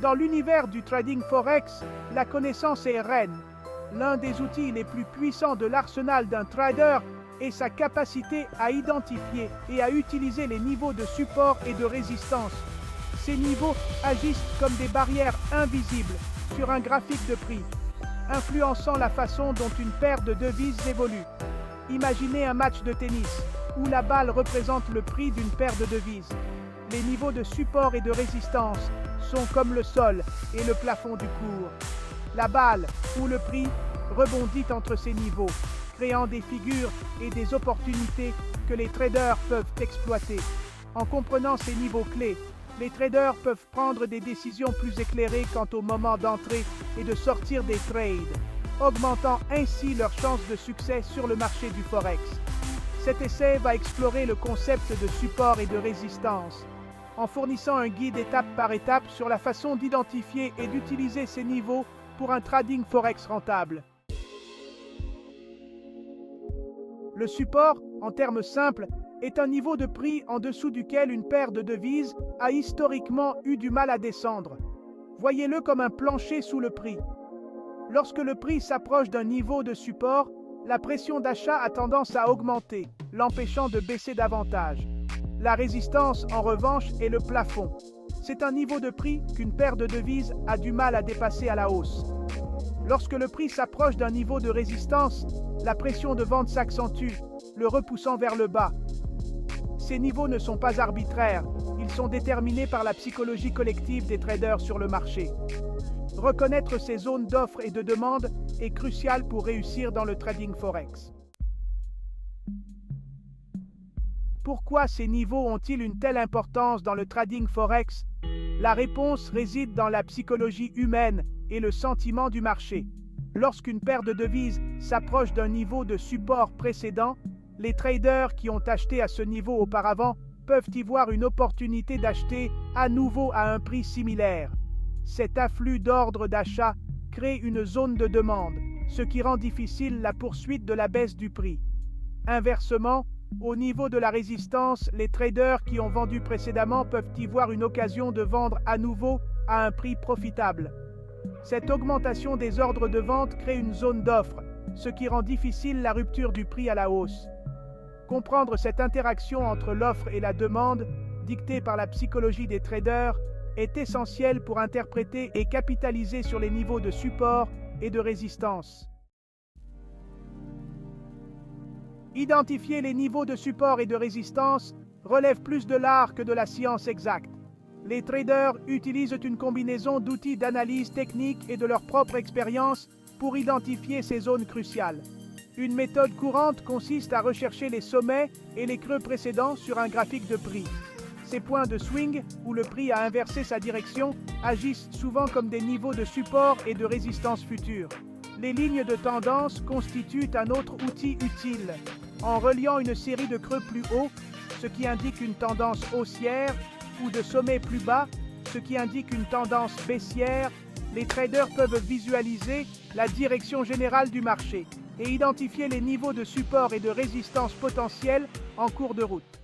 Dans l'univers du trading forex, la connaissance est reine. L'un des outils les plus puissants de l'arsenal d'un trader est sa capacité à identifier et à utiliser les niveaux de support et de résistance. Ces niveaux agissent comme des barrières invisibles sur un graphique de prix, influençant la façon dont une paire de devises évolue. Imaginez un match de tennis où la balle représente le prix d'une paire de devises. Les niveaux de support et de résistance sont comme le sol et le plafond du cours. La balle, ou le prix, rebondit entre ces niveaux, créant des figures et des opportunités que les traders peuvent exploiter. En comprenant ces niveaux clés, les traders peuvent prendre des décisions plus éclairées quant au moment d'entrer et de sortir des trades, augmentant ainsi leurs chances de succès sur le marché du forex. Cet essai va explorer le concept de support et de résistance, en fournissant un guide étape par étape sur la façon d'identifier et d'utiliser ces niveaux pour un trading forex rentable. Le support, en termes simples, est un niveau de prix en dessous duquel une paire de devises a historiquement eu du mal à descendre. Voyez-le comme un plancher sous le prix. Lorsque le prix s'approche d'un niveau de support, la pression d'achat a tendance à augmenter, l'empêchant de baisser davantage. La résistance, en revanche, est le plafond. C'est un niveau de prix qu'une paire de devises a du mal à dépasser à la hausse. Lorsque le prix s'approche d'un niveau de résistance, la pression de vente s'accentue, le repoussant vers le bas. Ces niveaux ne sont pas arbitraires, ils sont déterminés par la psychologie collective des traders sur le marché. Reconnaître ces zones d'offre et de demande est crucial pour réussir dans le trading forex. Pourquoi ces niveaux ont-ils une telle importance dans le trading forex? La réponse réside dans la psychologie humaine et le sentiment du marché. Lorsqu'une paire de devises s'approche d'un niveau de support précédent, les traders qui ont acheté à ce niveau auparavant peuvent y voir une opportunité d'acheter à nouveau à un prix similaire. Cet afflux d'ordres d'achat crée une zone de demande, ce qui rend difficile la poursuite de la baisse du prix. Inversement, au niveau de la résistance, les traders qui ont vendu précédemment peuvent y voir une occasion de vendre à nouveau à un prix profitable. Cette augmentation des ordres de vente crée une zone d'offre, ce qui rend difficile la rupture du prix à la hausse. Comprendre cette interaction entre l'offre et la demande, dictée par la psychologie des traders, est essentiel pour interpréter et capitaliser sur les niveaux de support et de résistance. Identifier les niveaux de support et de résistance relève plus de l'art que de la science exacte. Les traders utilisent une combinaison d'outils d'analyse technique et de leur propre expérience pour identifier ces zones cruciales. Une méthode courante consiste à rechercher les sommets et les creux précédents sur un graphique de prix. Ces points de swing, où le prix a inversé sa direction, agissent souvent comme des niveaux de support et de résistance futures. Les lignes de tendance constituent un autre outil utile. En reliant une série de creux plus hauts, ce qui indique une tendance haussière, ou de sommets plus bas, ce qui indique une tendance baissière, les traders peuvent visualiser la direction générale du marché et identifier les niveaux de support et de résistance potentiels en cours de route.